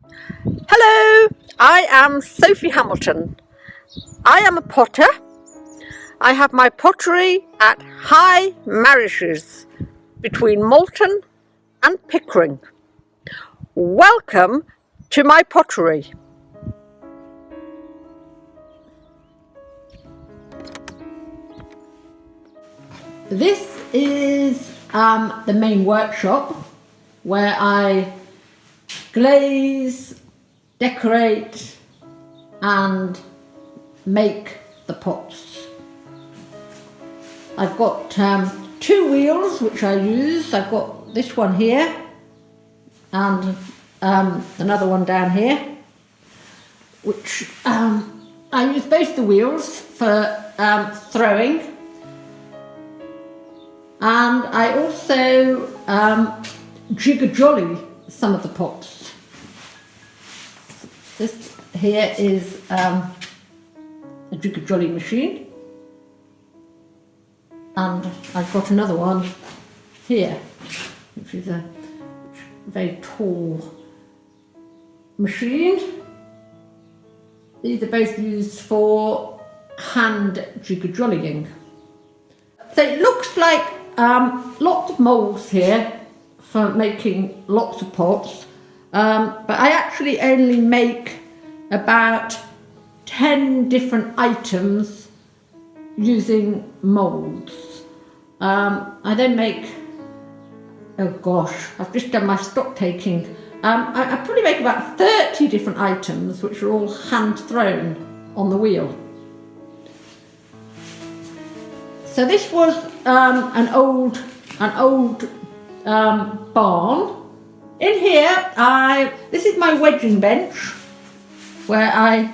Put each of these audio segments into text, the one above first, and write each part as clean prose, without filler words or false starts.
Hello, I am Sophie Hamilton. I am a potter. I have my pottery at High Marishes between Malton and Pickering. Welcome to my pottery. This is the main workshop where I glaze, decorate and make the pots. I've got two wheels which I use. I've got this one here and another one down here, which I use both the wheels for throwing. And I also jigger-jolly some of the pots. This here is a jigger-jolly machine. And I've got another one here, which is a very tall machine. These are both used for hand jigger-jollying. So it looks like lots of moulds here for making lots of pots, but I actually only make about 10 different items using moulds. I then make, oh gosh, I've just done my stock taking. I probably make about 30 different items which are all hand thrown on the wheel. So this was an old barn. In here, this is my wedging bench where I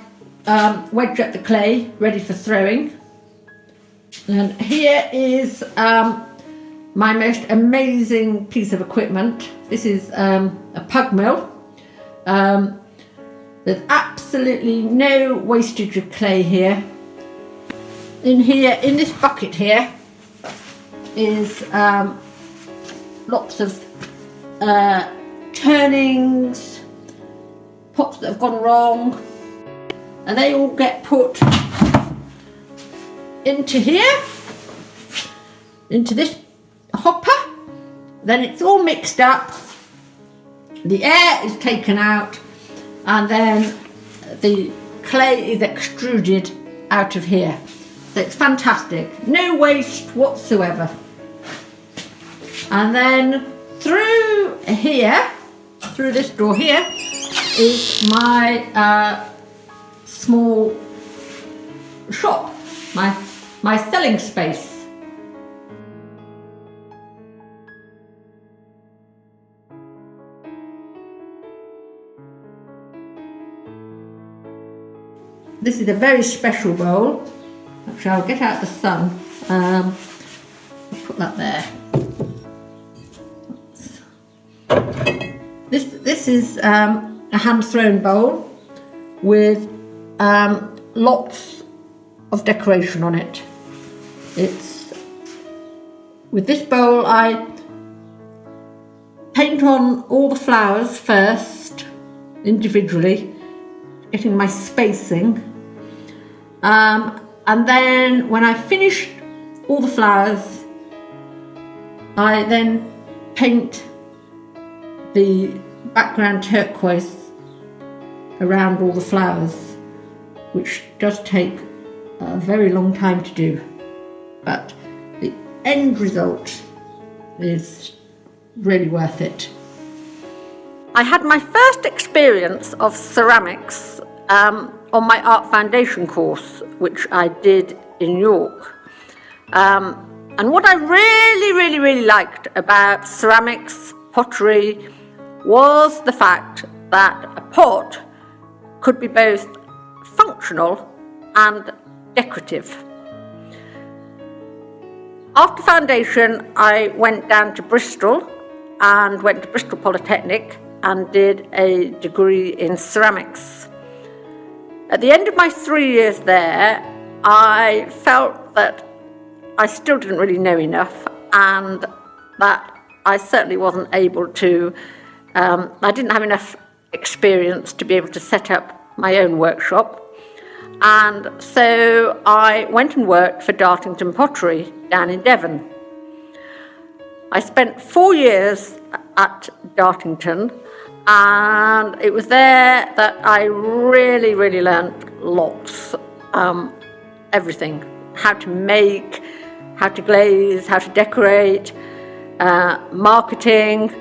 wedge up the clay ready for throwing. And here is my most amazing piece of equipment. This is a Pug Mill. There's absolutely no wastage of clay here. In here, in this bucket here, is lots of turnings, pots that have gone wrong, and they all get put into here, into this hopper. Then it's all mixed up, the air is taken out, and then the clay is extruded out of here. So it's fantastic, no waste whatsoever. And then through here, through this door here, is my small shop, my selling space. This is a very special bowl, which I'll get out the sun. Put that there. This is a hand-thrown bowl with lots of decoration on it. With this bowl I paint on all the flowers first, individually, getting my spacing. And then when I finish all the flowers, I then paint the background turquoise around all the flowers, which does take a very long time to do, but the end result is really worth it. I had my first experience of ceramics on my art foundation course, which I did in York. And what I really liked about ceramics, pottery, was the fact that a pot could be both functional and decorative. After foundation, I went down to Bristol and went to Bristol Polytechnic and did a degree in ceramics. At the end of my 3 years there, I felt that I still didn't really know enough, and that I certainly wasn't able to, I didn't have enough experience to be able to set up my own workshop. And so I went and worked for Dartington Pottery down in Devon. I spent 4 years at Dartington, and it was there that I really, really learned lots. Everything, how to make, how to glaze, how to decorate, marketing.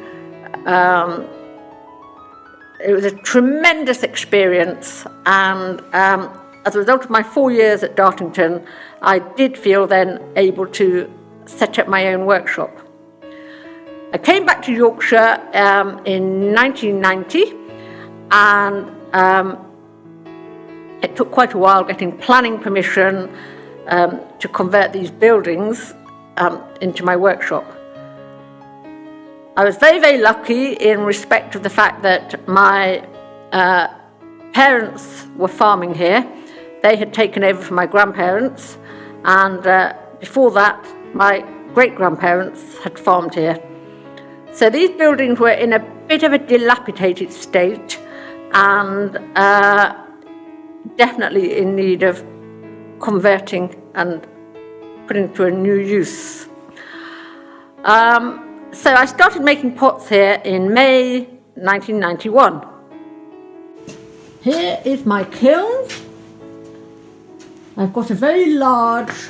It was a tremendous experience, and as a result of my 4 years at Dartington, I did feel then able to set up my own workshop. I came back to Yorkshire in 1990, and it took quite a while getting planning permission to convert these buildings into my workshop. I was very, very lucky in respect of the fact that my parents were farming here. They had taken over from my grandparents, and before that, my great-grandparents had farmed here. So these buildings were in a bit of a dilapidated state and definitely in need of converting and putting to a new use. So I started making pots here in May 1991. Here is my kiln. I've got a very large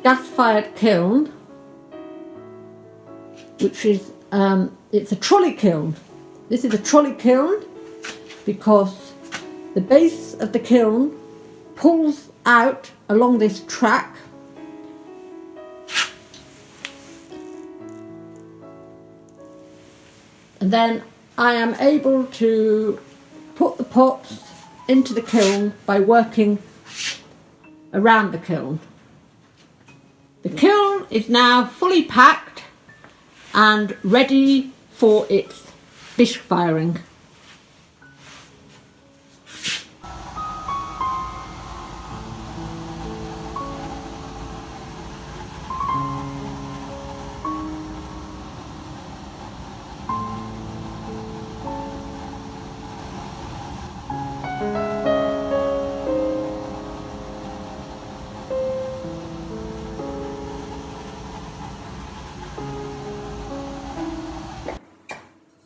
gas-fired kiln, which is, it's a trolley kiln. This is a trolley kiln because the base of the kiln pulls out along this track. And then I am able to put the pots into the kiln by working around the kiln. The kiln is now fully packed and ready for its bisque firing.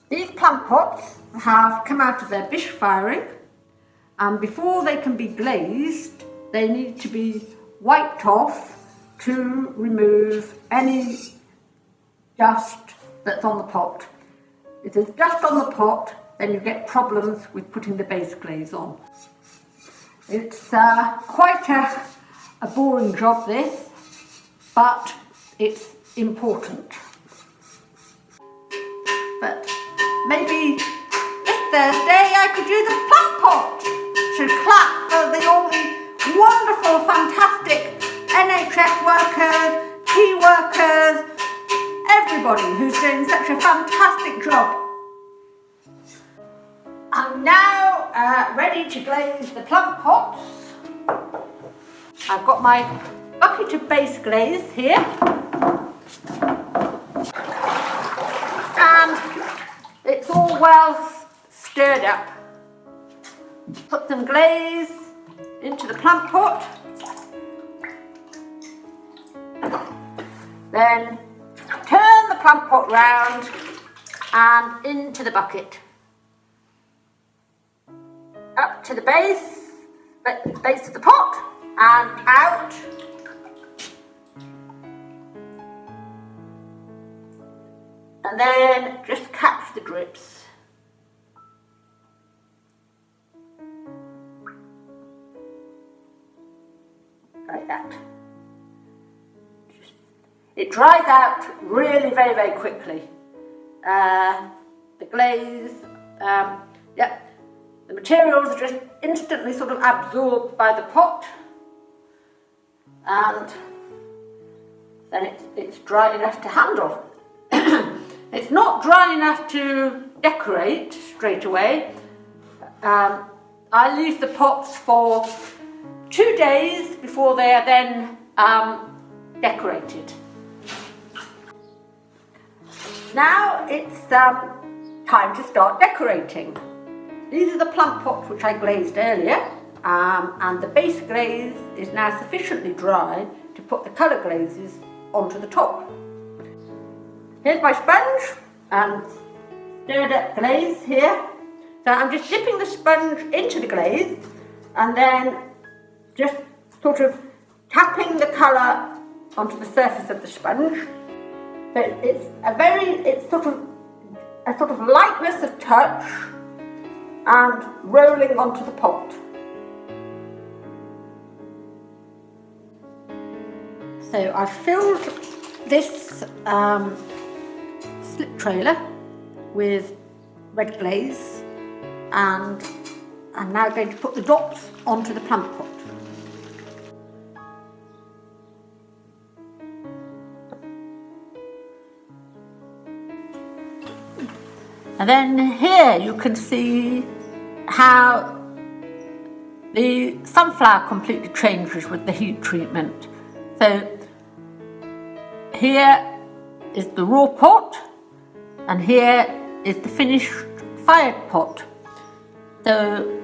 These plant pots have come out of their bisque firing, and before they can be glazed, they need to be wiped off to remove any dust that's on the pot. If there's dust on the pot, then you get problems with putting the base glaze on. It's quite a boring job, this, but it's important. But maybe this Thursday I could use a plant pot to clap for all the wonderful, fantastic NHS workers, key workers, everybody who's doing such a fantastic job. I'm now ready to glaze the plant pots. I've got my bucket of base glaze here. And it's all well stirred up. Put some glaze into the plant pot. Then turn the plant pot round and into the bucket. Up to the base of the pot and out. And then just catch the drips. Like that. It dries out really very, very quickly. The glaze, the materials are just instantly sort of absorbed by the pot, and then it's dry enough to handle. It's not dry enough to decorate straight away. I leave the pots for 2 days before they are then decorated. Now it's time to start decorating. These are the plum pots which I glazed earlier, and the base glaze is now sufficiently dry to put the colour glazes onto the top. Here's my sponge and stirred up glaze here. So I'm just dipping the sponge into the glaze and then just sort of tapping the colour onto the surface of the sponge. So it's sort of a sort of lightness of touch and rolling onto the pot. So I've filled this slip trailer with red glaze, and I'm now going to put the dots onto the plum pot. And then here you can see how the sunflower completely changes with the heat treatment. So here is the raw pot, and here is the finished fired pot. So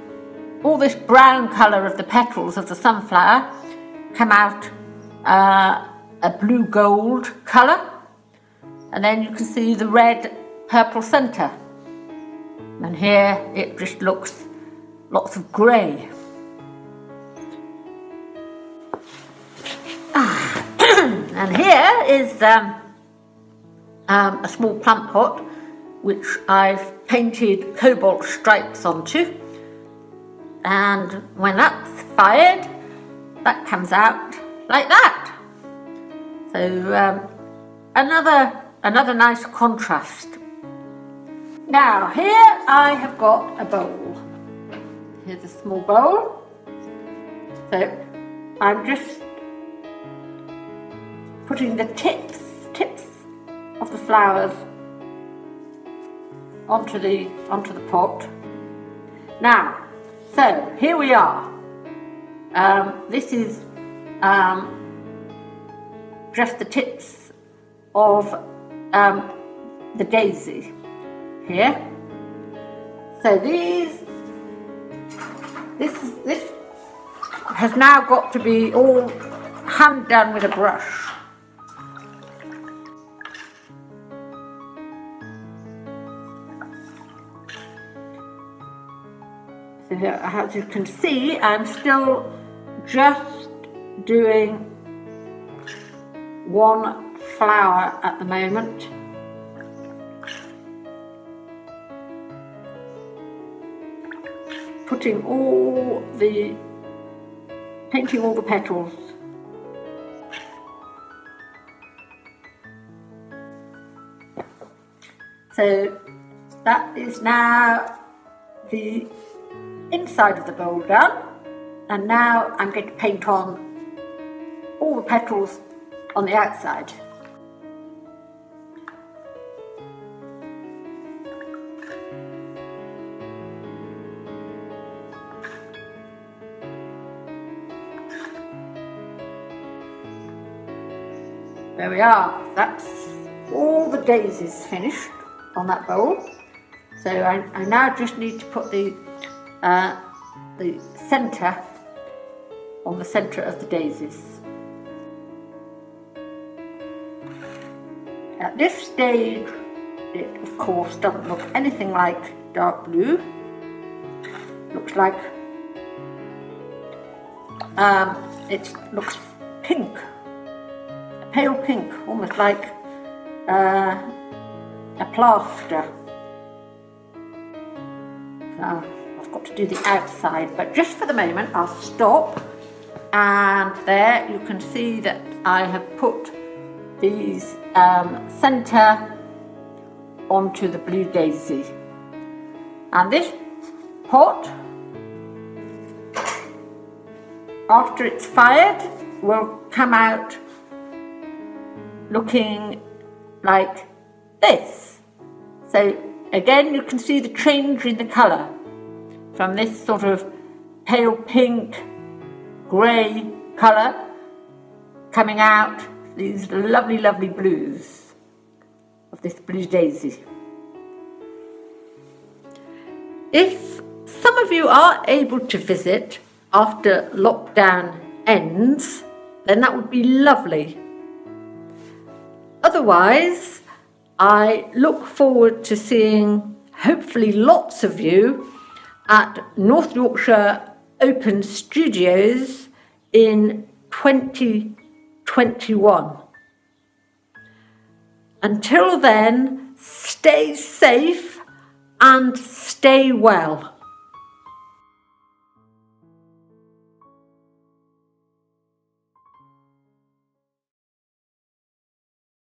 all this brown colour of the petals of the sunflower come out a blue gold colour, and then you can see the red purple centre, and here it just looks lots of grey. And here is a small plant pot which I've painted cobalt stripes onto, and when that's fired, that comes out like that. So another nice contrast. Now here I have got a bowl. Here's a small bowl. So I'm just putting the tips of the flowers onto the pot. Now, so here we are. This is just the tips of the daisy here. So this has now got to be all hand done with a brush. So here, as you can see, I'm still just doing one flower at the moment. Painting all the petals. So that is now the inside of the bowl done, and now I'm going to paint on all the petals on the outside. There we are, that's all the daisies finished on that bowl. So I now just need to put the centre on the centre of the daisies. At this stage, it of course doesn't look anything like dark blue. Looks like it looks pink, a pale pink, almost like a plaster. So I've got to do the outside, but just for the moment I'll stop, and there you can see that I have put these centre onto the blue daisy. And this pot, after it's fired, will come out looking like this. So again, you can see the change in the colour from this sort of pale pink, grey colour coming out these lovely, lovely blues of this blue daisy. If some of you are able to visit after lockdown ends, then that would be lovely. Otherwise, I look forward to seeing hopefully lots of you at North Yorkshire Open Studios in 2021. Until then, stay safe and stay well.